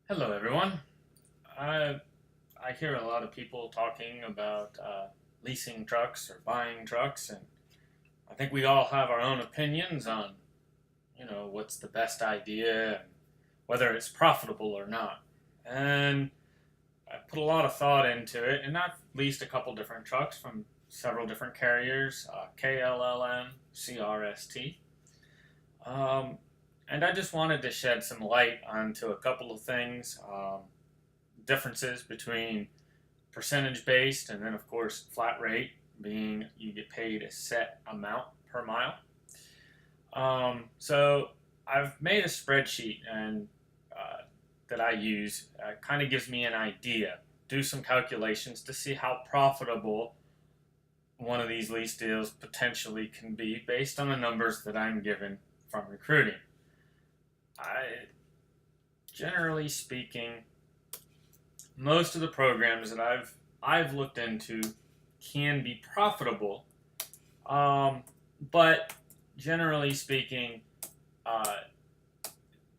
Hello, everyone. I I hear a lot of people talking about leasing trucks or buying trucks, and I think we all have our own opinions on, what's the best idea and whether it's profitable or not. And I put a lot of thought into it, and I've leased a couple different trucks from several different carriers, KLLM, CRST. Um, and I just wanted to shed some light onto a couple of things. Differences between percentage based and then, of course, flat rate, being you get paid a set amount per mile. So I've made a spreadsheet and that I use kind of gives me an idea. Do some calculations to see how profitable one of these lease deals potentially can be based on the numbers that I'm given from recruiting. I, generally speaking, most of the programs that I've looked into can be profitable, but generally speaking, uh,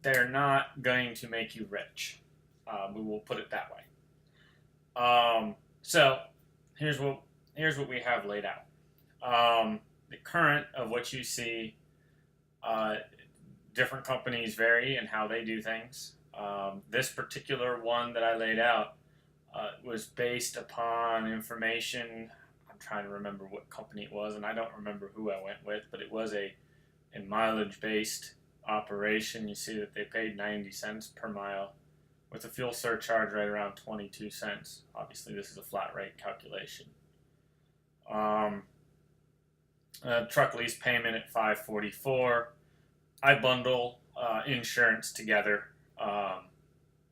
they're not going to make you rich. We will put it that way. So here's what here's what we have laid out. The current of what you see, uh, different companies vary in how they do things. This particular one that I laid out was based upon information. I'm trying to remember what company it was, and I don't remember who I went with, but it was a mileage based operation. You see that they paid 90 cents per mile with a fuel surcharge right around 22 cents. Obviously, this is a flat rate calculation. Um, Truck lease payment at 544. I bundle insurance together.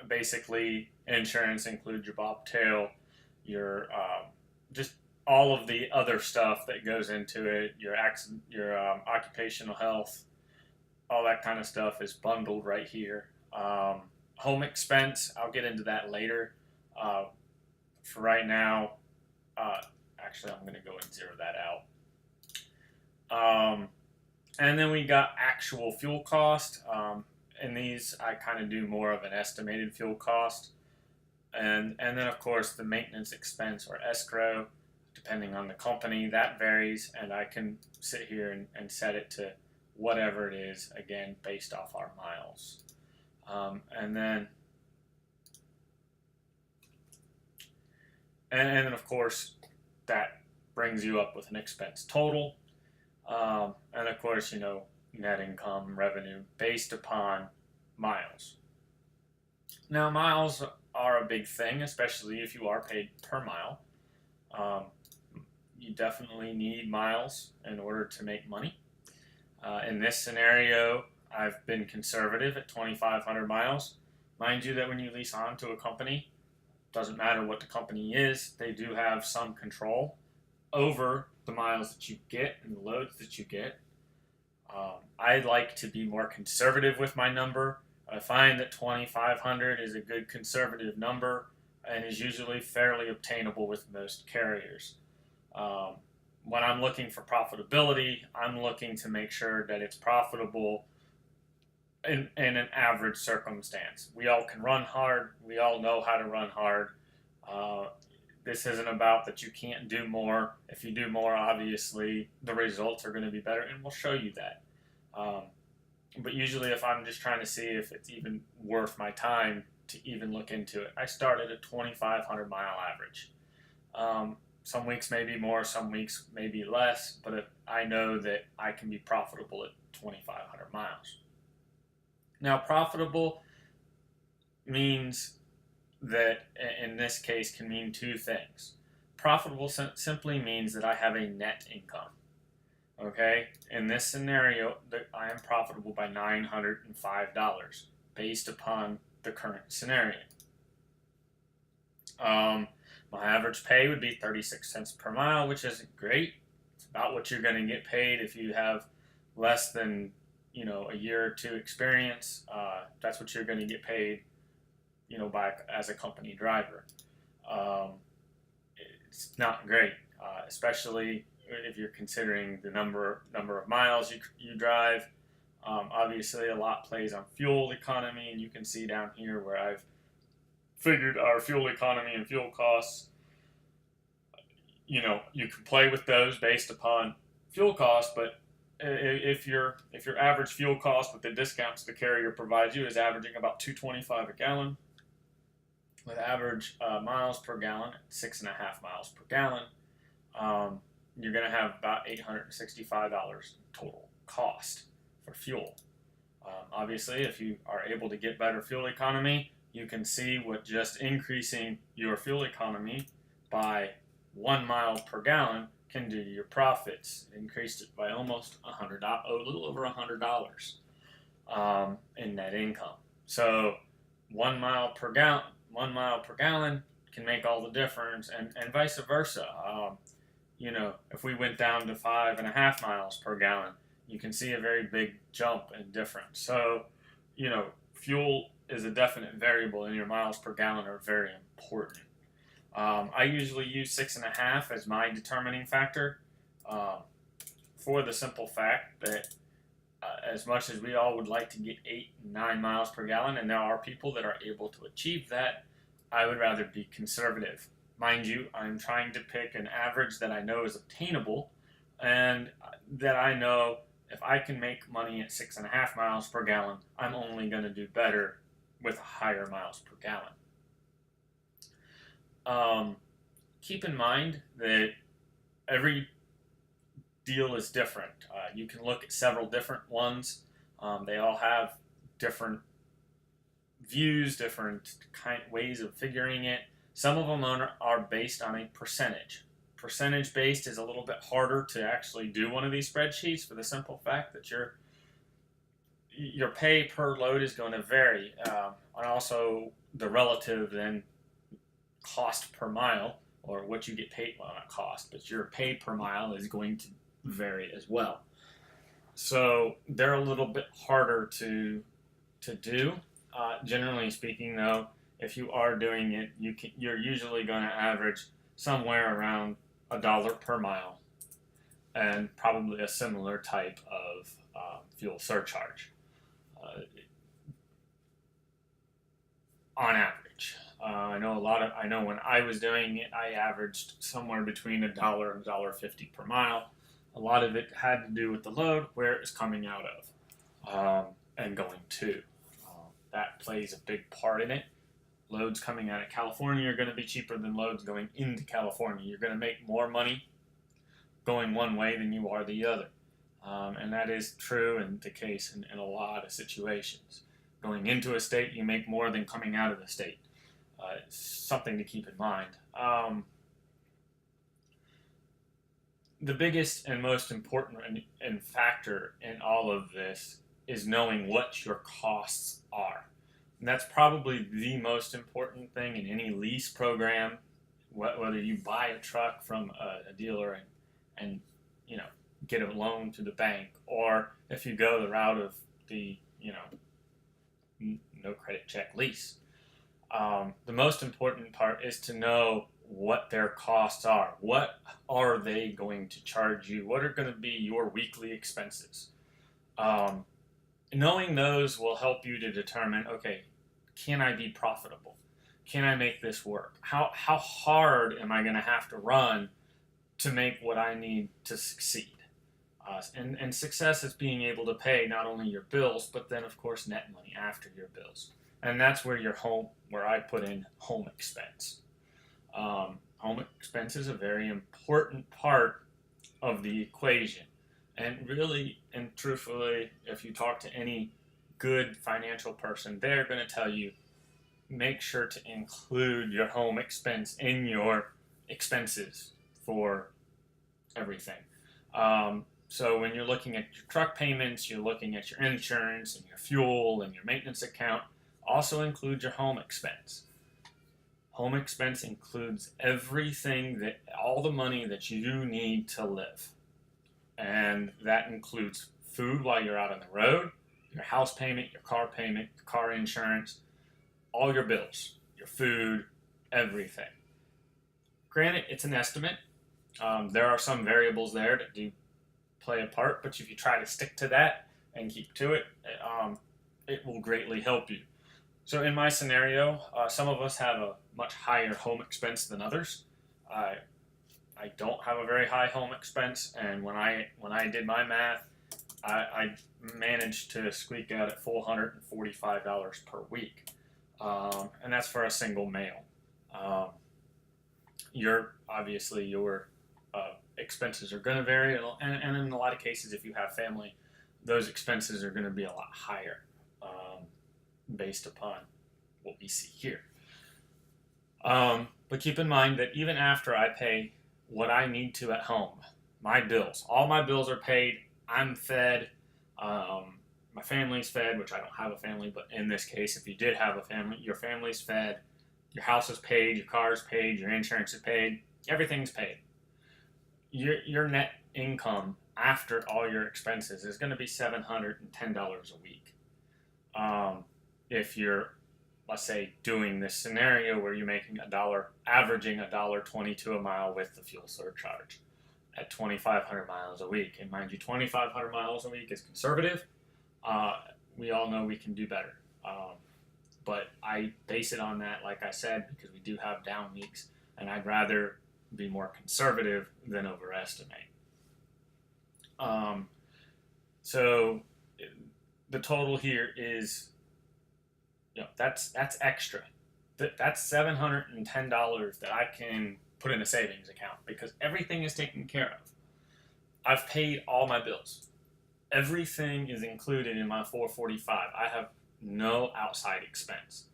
Basically, insurance includes your bobtail, your just all of the other stuff that goes into it, your accident, your occupational health, all that kind of stuff is bundled right here. Home expense, I'll get into that later. Uh, for right now, uh, actually, I'm going to go and zero that out. And then we got actual fuel cost. In these, I kind of do more of an estimated fuel cost. And then, of course, the maintenance expense or escrow, depending on the company, that varies. And I can sit here and set it to whatever it is, again, based off our miles. And then, and then, of course, that brings you up with an expense total. And of course, net income, revenue based upon miles. Now, miles are a big thing, especially if you are paid per mile. Um, you definitely need miles in order to make money. In this scenario, I've been conservative at 2,500 miles. Mind you, that when you lease on to a company, doesn't matter what the company is, they do have some control over the miles that you get and the loads that you get. I like to be more conservative with my number. I find that 2,500 is a good conservative number and is usually fairly obtainable with most carriers. Um, when I'm looking for profitability, I'm looking to make sure that it's profitable in an average circumstance. We all can run hard. We all know how to run hard. Uh, this isn't about that you can't do more. If you do more, obviously the results are going to be better, and we'll show you that. Um, but usually, if I'm just trying to see if it's even worth my time to even look into it, I start at a 2,500 mile average. Some weeks may be more, some weeks may be less, but if I know that I can be profitable at 2,500 miles. Now, profitable means that in this case can mean two things. Profitable simply means that I have a net income. Okay, in this scenario, that I am profitable by $905 based upon the current scenario. My average pay would be 36 cents per mile, which isn't great. It's about what you're going to get paid if you have less than a year or two experience. That's what you're going to get paid, by as a company driver. Um, it's not great, especially if you're considering the number of miles you drive. Obviously, a lot plays on fuel economy, and you can see down here where I've figured our fuel economy and fuel costs. You can play with those based upon fuel costs, but if your average fuel cost with the discounts the carrier provides you is averaging about 2.25 a gallon, with average miles per gallon at 6.5 miles per gallon, you're going to have about $865 total cost for fuel. Obviously, if you are able to get better fuel economy, you can see what just increasing your fuel economy by 1 mile per gallon can do to your profits. It increased it by almost $100, a little over $100 in net income. So 1 mile per gallon can make all the difference, and vice versa. If we went down to 5.5 miles per gallon, you can see a very big jump in difference. So, fuel is a definite variable, and your miles per gallon are very important. I usually use 6.5 as my determining factor, for the simple fact that as much as we all would like to get 8 and 9 miles per gallon, and there are people that are able to achieve that, I would rather be conservative. Mind you, I'm trying to pick an average that I know is obtainable, and that I know if I can make money at 6.5 miles per gallon, I'm only going to do better with higher miles per gallon. Keep in mind that every deal is different. You can look at several different ones. They all have different views, different ways of figuring it. Some of them are based on a percentage. Percentage based is a little bit harder to actually do one of these spreadsheets, for the simple fact that your pay per load is going to vary, and also the relative then cost per mile, or what you get paid, well, not cost, but your pay per mile is going to vary as well. So they're a little bit harder to do. Generally speaking, though, if you are doing it, you're usually going to average somewhere around $1 per mile, and probably a similar type of fuel surcharge on average. I know when I was doing it, I averaged somewhere between $1 and $1.50 per mile. A lot of it had to do with the load, where it was coming out of, and going to. That plays a big part in it. Loads coming out of California are going to be cheaper than loads going into California. You're going to make more money going one way than you are the other. And that is true and the case in a lot of situations. Going into a state, you make more than coming out of the state. It's something to keep in mind. The biggest and most important and factor in all of this is knowing what your costs are. And that's probably the most important thing in any lease program, whether you buy a truck from a dealer and get a loan to the bank, or if you go the route of the no credit check lease. The most important part is to know what their costs are. What are they going to charge you? What are going to be your weekly expenses? Knowing those will help you to determine, okay, can I be profitable? Can I make this work? How hard am I going to have to run to make what I need to succeed? And success is being able to pay not only your bills, but then, of course, net money after your bills. And that's where where I put in home expense. Home expense is a very important part of the equation. And really and truthfully, if you talk to any good financial person, they're going to tell you, make sure to include your home expense in your expenses for everything. So when you're looking at your truck payments, you're looking at your insurance and your fuel and your maintenance account, also include your home expense. Home expense includes everything, all the money that you need to live. And that includes food while you're out on the road, your house payment, your car insurance, all your bills, your food, everything. Granted, it's an estimate. There are some variables there that do play a part, but if you try to stick to that and keep to it, it will greatly help you. So in my scenario, some of us have a much higher home expense than others. I I don't have a very high home expense, and when I did my math, I managed to squeak out at $445 per week, and that's for a single male. Um, your expenses are going to vary, and in a lot of cases, if you have family, those expenses are going to be a lot higher, based upon what we see here. But keep in mind that even after I pay what I need to at home, my bills, all my bills are paid. I'm fed. My family's fed, which I don't have a family, but in this case, if you did have a family, your family's fed. Your house is paid. Your car is paid. Your insurance is paid. Everything's paid. Your net income after all your expenses is going to be $710 a week. If you're, let's say, doing this scenario where you're making averaging $1.22 a mile with the fuel surcharge at 2,500 miles a week. And mind you, 2,500 miles a week is conservative. We all know we can do better. But I base it on that, like I said, because we do have down weeks, and I'd rather be more conservative than overestimate. So the total here is, that's extra. That's $710 that I can put in a savings account because everything is taken care of. I've paid all my bills. Everything is included in my 445. I have no outside expense.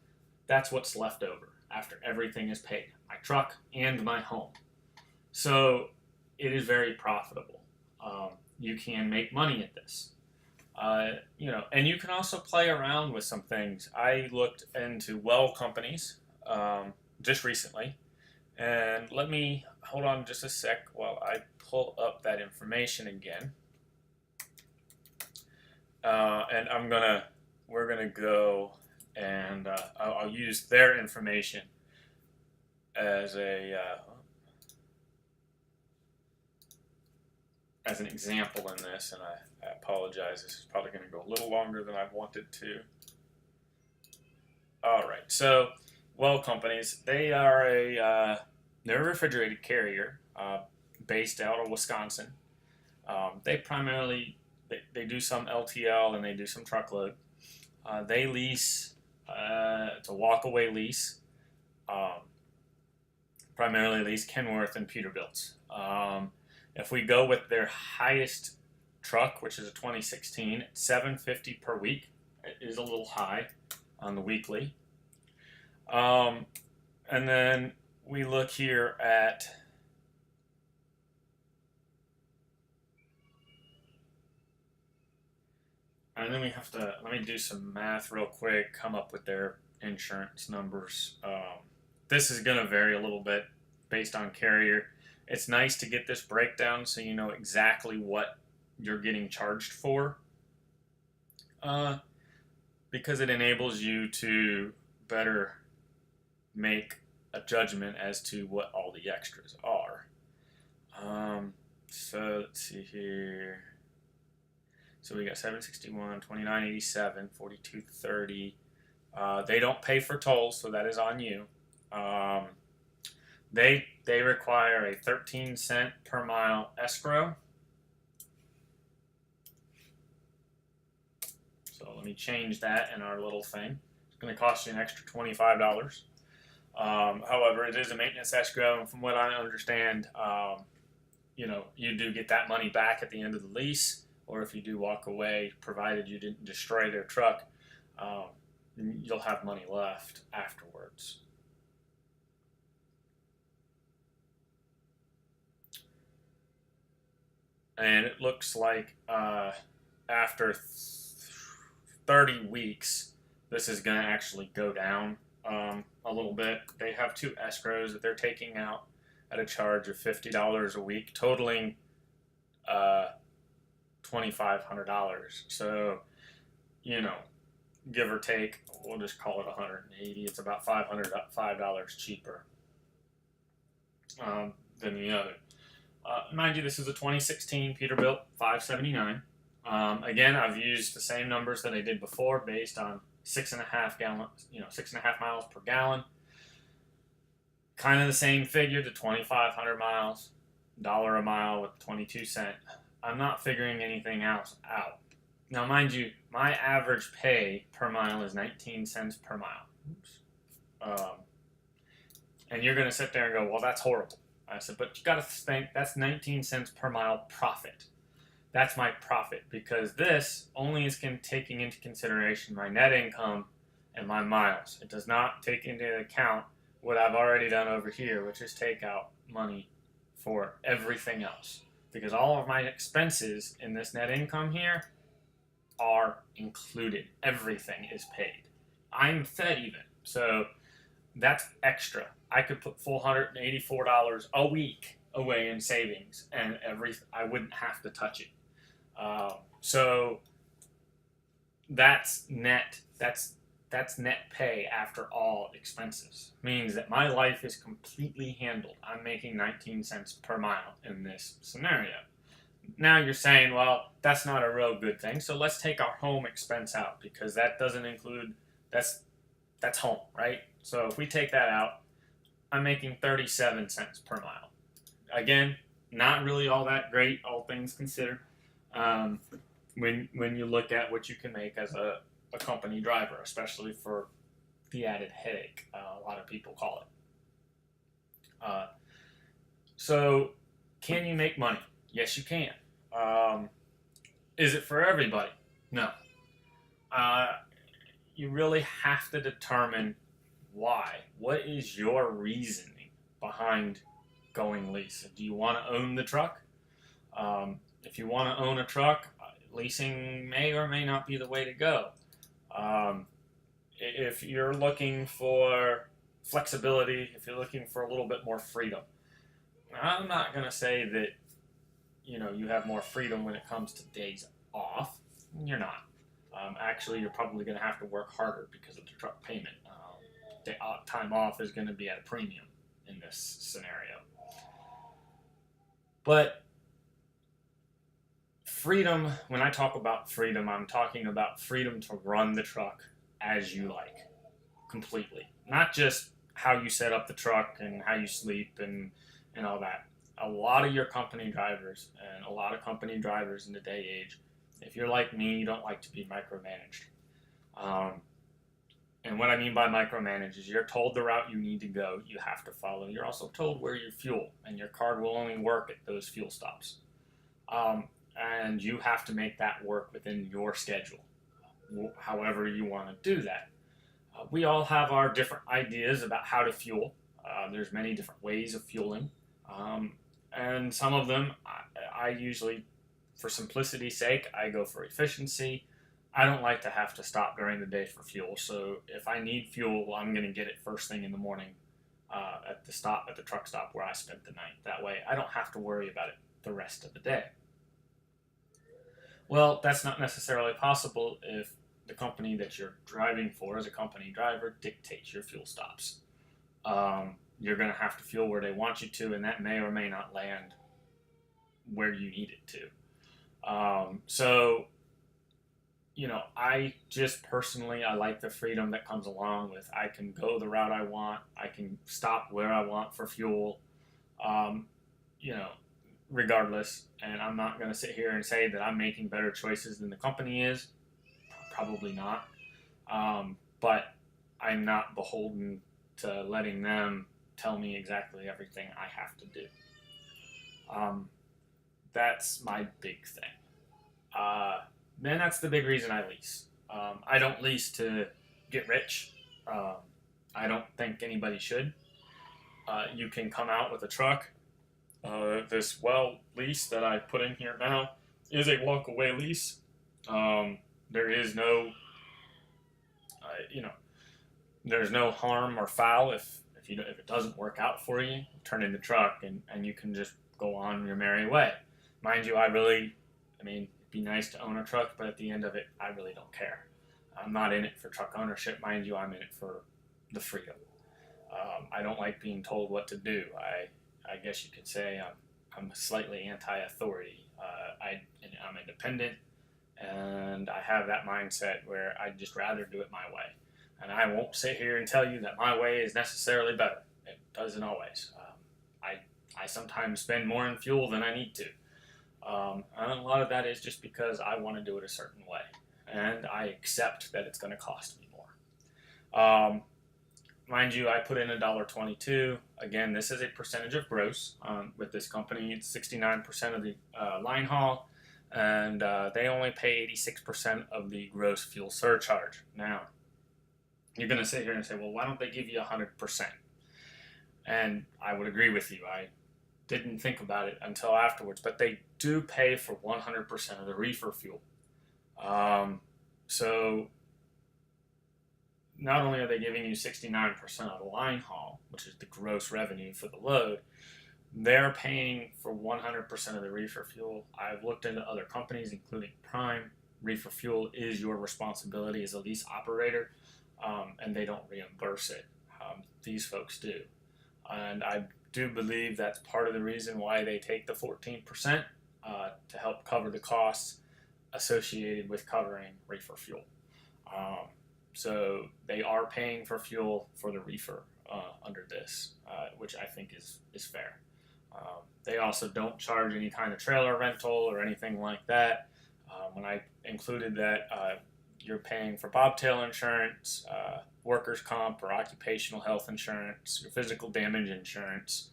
That's what's left over after everything is paid. My truck and my home. So it is very profitable. You can make money at this. And you can also play around with some things. I looked into well companies just recently, and let me hold on just a sec while I pull up that information again. And we're gonna go and I'll use their information as an example in this, and I apologize. This is probably going to go a little longer than I wanted to. All right, so well companies, they're a refrigerated carrier based out of Wisconsin. They primarily they do some LTL and they do some truckload. They lease. It's a walk-away lease. Primarily lease Kenworth and Peterbilt's. If we go with their highest truck, which is a 2016, $750 per week. It is a little high on the weekly. And then we look here at and then we have to let me do some math real quick, come up with their insurance numbers. This is going to vary a little bit based on carrier. It's nice to get this breakdown so you know exactly what you're getting charged for, because it enables you to better make a judgment as to what all the extras are. So let's see here. So we got 761, 2987, 4230. They don't pay for tolls, so that is on you. They require a 13-cent per mile escrow. So let me change that in our little thing. It's going to cost you an extra $25. However, it is a maintenance escrow, and from what I understand, you do get that money back at the end of the lease, or if you do walk away, provided you didn't destroy their truck, you'll have money left afterwards. And it looks like after 30 weeks, this is going to actually go down a little bit. They have two escrows that they're taking out at a charge of $50 a week, totaling $2,500. So, give or take, we'll just call it $180. It's about $5 cheaper than the other. Mind you, this is a 2016 Peterbilt 579. Again, I've used the same numbers that I did before based on 6.5 miles per gallon. Kind of the same figure to 2,500 miles, dollar a mile with 22 cents. I'm not figuring anything else out. Now, mind you, my average pay per mile is 19 cents per mile. Oops. And you're going to sit there and go, well, that's horrible. I said, but you got to think that's 19 cents per mile profit. That's my profit, because this only is taking into consideration my net income and my miles. It does not take into account what I've already done over here, which is take out money for everything else. Because all of my expenses in this net income here are included. Everything is paid. I'm fed even. So that's extra. I could put $484 a week away in savings, and I wouldn't have to touch it. So that's net. That's net pay after all expenses. Means that my life is completely handled. I'm making 19 cents per mile in this scenario. Now you're saying, well, that's not a real good thing. So let's take our home expense out, because that doesn't include, that's home, right? So if we take that out, I'm making 37 cents per mile. Again, not really all that great, all things considered. When you look at what you can make as a company driver, especially for the added headache, a lot of people call it. So, can you make money? Yes, you can. Is it for everybody? No. You really have to determine why. What is your reasoning behind going lease? Do you want to own the truck? If you want to own a truck, leasing may or may not be the way to go. If you're looking for flexibility, if you're looking for a little bit more freedom, I'm not going to say that you have more freedom when it comes to days off. You're not. Actually, you're probably going to have to work harder because of the truck payment. Time off is going to be at a premium in this scenario. But freedom, when I talk about freedom, I'm talking about freedom to run the truck as you like, completely. Not just how you set up the truck and how you sleep and all that. A lot of your company drivers, and a lot of company drivers in the day age, if you're like me, you don't like to be micromanaged. And what I mean by micromanage is you're told the route you need to go, you have to follow. You're also told where you fuel, and your card will only work at those fuel stops. And you have to make that work within your schedule, however you want to do that. We all have our different ideas about how to fuel. There's many different ways of fueling. And some of them, I usually, for simplicity's sake, I go for efficiency. I don't like to have to stop during the day for fuel. So if I need fuel, I'm going to get it first thing in the morning at the truck stop where I spent the night. That way, I don't have to worry about it the rest of the day. Well, that's not necessarily possible if the company that you're driving for as a company driver dictates your fuel stops. You're going to have to fuel where they want you to, and that may or may not land where you need it to. So, I just personally, I like the freedom that comes along with I can go the route I want, I can stop where I want for fuel, regardless. And I'm not going to sit here and say that I'm making better choices than the company is. Probably not. But I'm not beholden to letting them tell me exactly everything I have to do. That's my big thing. Then that's the big reason I lease. I don't lease to get rich. I don't think anybody should. You can come out with a truck. This lease that I put in here now is a walk-away lease. There is no, there's no harm or foul if it doesn't work out for you. Turn in the truck and you can just go on your merry way. Mind you, it'd be nice to own a truck, but at the end of it, I really don't care. I'm not in it for truck ownership, mind you. I'm in it for the freedom. I don't like being told what to do. I guess you could say I'm slightly anti-authority. I'm independent, And I have that mindset where I'd just rather do it my way. And I won't sit here and tell you that my way is necessarily better. It doesn't always. I sometimes spend more in fuel than I need to. And a lot of that is just because I want to do it a certain way. And I accept that it's going to cost me more. Mind you, I put in $1.22. Again, this is a percentage of gross. With this company, it's 69% of the line haul, and they only pay 86% of the gross fuel surcharge. Now, you're going to sit here and say, well, why don't they give you 100%? And I would agree with you. I didn't think about it until afterwards, but they do pay for 100% of the reefer fuel. So not only are they giving you 69% of the line haul, which is the gross revenue for the load, they're paying for 100% of the reefer fuel. I've looked into other companies, including Prime. Reefer fuel is your responsibility as a lease operator, and they don't reimburse it. These folks do. And I do believe that's part of the reason why they take the 14% to help cover the costs associated with covering reefer fuel. So they are paying for fuel for the reefer under this, which I think is fair. They also don't charge any kind of trailer rental or anything like that. When I included that, you're paying for bobtail insurance, workers' comp or occupational health insurance, your physical damage insurance.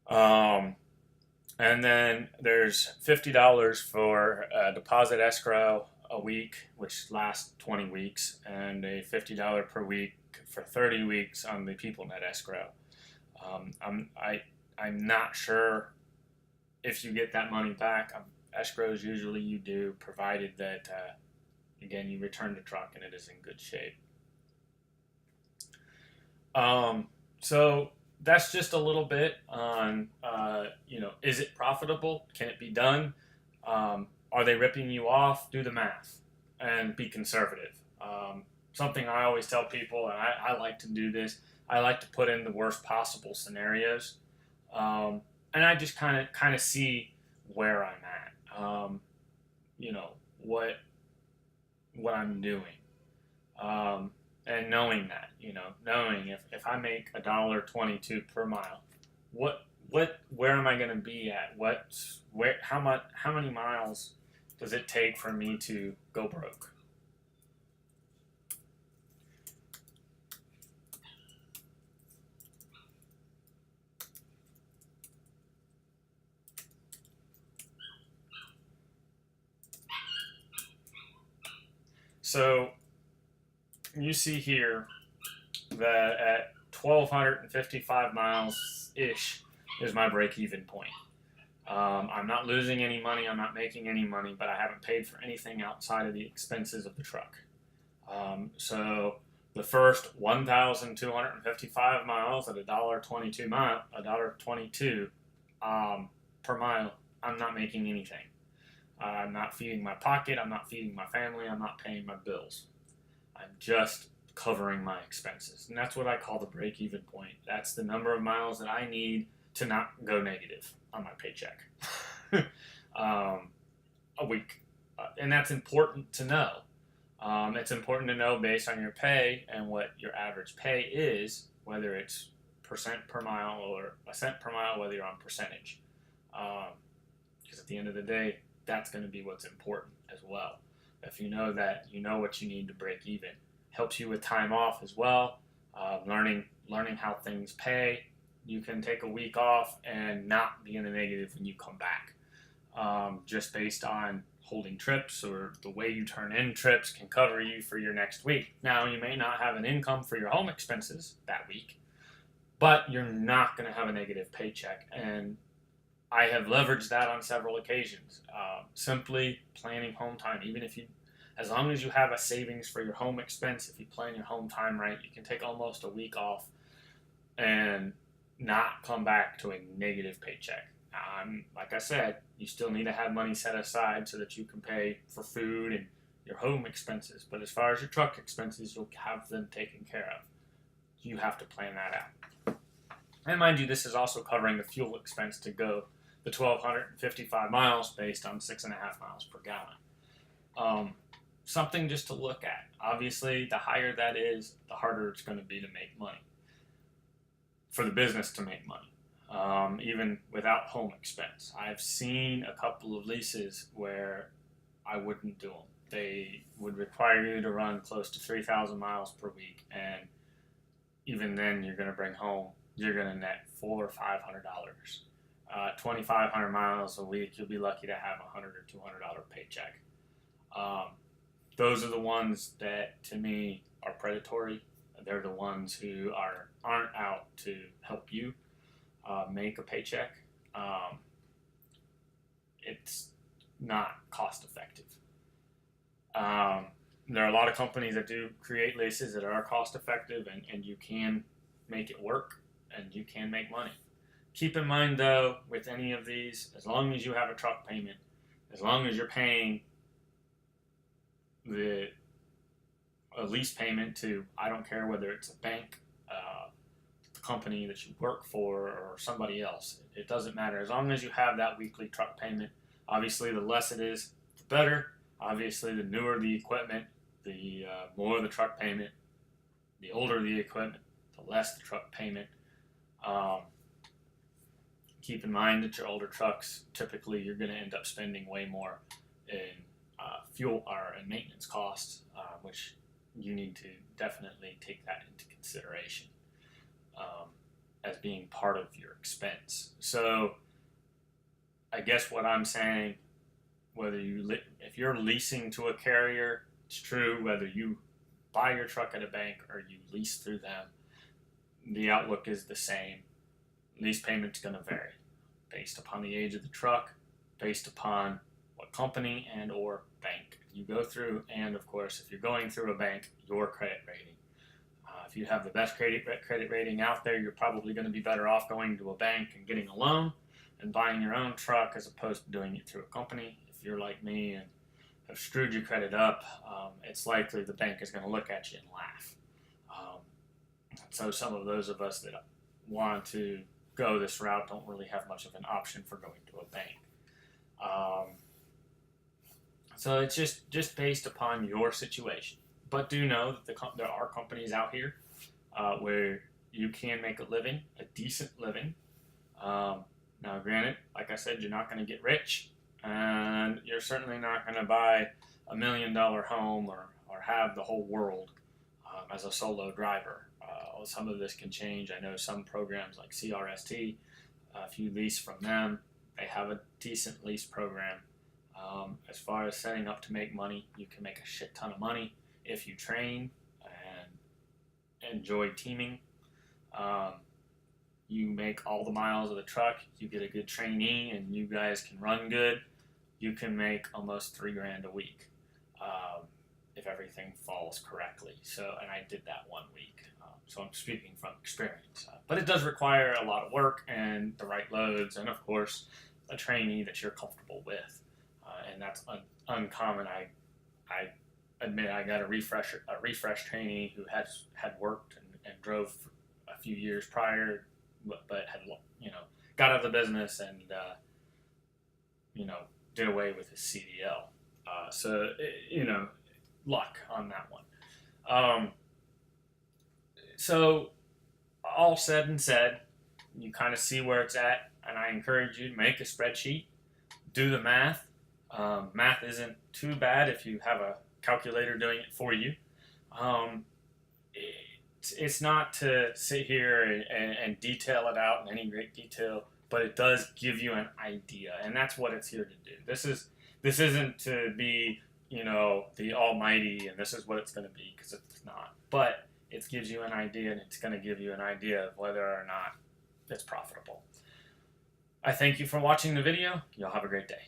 And then there's $50 for deposit escrow a week, which lasts 20 weeks, and a $50 per week for 30 weeks on the PeopleNet escrow. I'm not sure if you get that money back. Escrows usually you do, provided that again you return the truck and it is in good shape. So that's just a little bit on is it profitable? Can it be done? Are they ripping you off? Do the math and be conservative. Something I always tell people, and I like to do this, I like to put in the worst possible scenarios. And I just kind of see where I'm at. What I'm doing. And knowing that, knowing if I make $1.22 per mile, where am I going to be at? How many miles does it take for me to go broke? So you see here that at 1,255 miles-ish is my break-even point. I'm not losing any money, I'm not making any money, but I haven't paid for anything outside of the expenses of the truck. So the first 1,255 miles at $1.22 per mile, I'm not making anything. I'm not feeding my pocket, I'm not feeding my family, I'm not paying my bills. I'm just covering my expenses. And that's what I call the break-even point. That's the number of miles that I need to not go negative on my paycheck a week. And that's important to know. It's important to know based on your pay and what your average pay is, whether it's percent per mile or a cent per mile, whether you're on percentage. Because at the end of the day, that's going to be what's important as well. If you know that, you know what you need to break even. Helps you with time off as well. Learning how things pay. You can take a week off and not be in the negative when you come back. Just based on holding trips or the way you turn in trips can cover you for your next week. Now, you may not have an income for your home expenses that week, but you're not going to have a negative paycheck. And I have leveraged that on several occasions. Simply planning home time, as long as you have a savings for your home expense, if you plan your home time right, you can take almost a week off and not come back to a negative paycheck. Like I said, you still need to have money set aside so that you can pay for food and your home expenses. But as far as your truck expenses, you'll have them taken care of. You have to plan that out. And mind you, this is also covering the fuel expense to go the 1,255 miles based on 6.5 miles per gallon. Something just to look at. Obviously, the higher that is, the harder it's going to be to make money, for the business to make money, even without home expense. I've seen a couple of leases where I wouldn't do them. They would require you to run close to 3,000 miles per week, and even then, you're going to bring home, you're going to net $400 or $500. 2,500 miles a week, you'll be lucky to have a $100 or $200 paycheck. Those are the ones that, to me, are predatory. They're the ones who aren't out to help you make a paycheck. It's not cost effective. There are a lot of companies that do create leases that are cost effective, and you can make it work and you can make money. Keep in mind, though, with any of these, as long as you have a truck payment, as long as you're paying a lease payment to, I don't care whether it's a bank, the company that you work for, or somebody else. It doesn't matter. As long as you have that weekly truck payment, obviously the less it is, the better. Obviously, the newer the equipment, the more the truck payment. The older the equipment, the less the truck payment. Keep in mind that your older trucks, typically you're going to end up spending way more in fuel or in maintenance costs, which you need to definitely take that into consideration as being part of your expense. So I guess what I'm saying, if you're leasing to a carrier, it's true. Whether you buy your truck at a bank or you lease through them, the outlook is the same. Lease payment's going to vary based upon the age of the truck, based upon what company and or bank you go through, and of course, if you're going through a bank, your credit rating. If you have the best credit rating out there, you're probably going to be better off going to a bank and getting a loan and buying your own truck as opposed to doing it through a company. If you're like me and have screwed your credit up, it's likely the bank is going to look at you and laugh. So some of those of us that want to go this route don't really have much of an option for going to a bank. So it's just based upon your situation. But do know that there are companies out here where you can make a living, a decent living. Now, granted, like I said, you're not going to get rich, and you're certainly not going to buy $1 million home or have the whole world as a solo driver. Some of this can change. I know some programs like CRST, if you lease from them, they have a decent lease program. As far as setting up to make money, you can make a shit ton of money if you train and enjoy teaming. You make all the miles of the truck, you get a good trainee, and you guys can run good. You can make almost $3,000 a week if everything falls correctly. So, and I did that 1 week. So I'm speaking from experience. But it does require a lot of work and the right loads, and of course, a trainee that you're comfortable with. And that's uncommon. I admit I got a refresh trainee who had worked and drove a few years prior, but had got out of the business and did away with his CDL. So luck on that one. So all said and said, you kind of see where it's at, and I encourage you to make a spreadsheet, do the math. Math isn't too bad if you have a calculator doing it for you. It's not to sit here and detail it out in any great detail, but it does give you an idea, and that's what it's here to do. This isn't to be the almighty, and this is what it's going to be, because it's not. But it gives you an idea, and it's going to give you an idea of whether or not it's profitable. I thank you for watching the video. Y'all have a great day.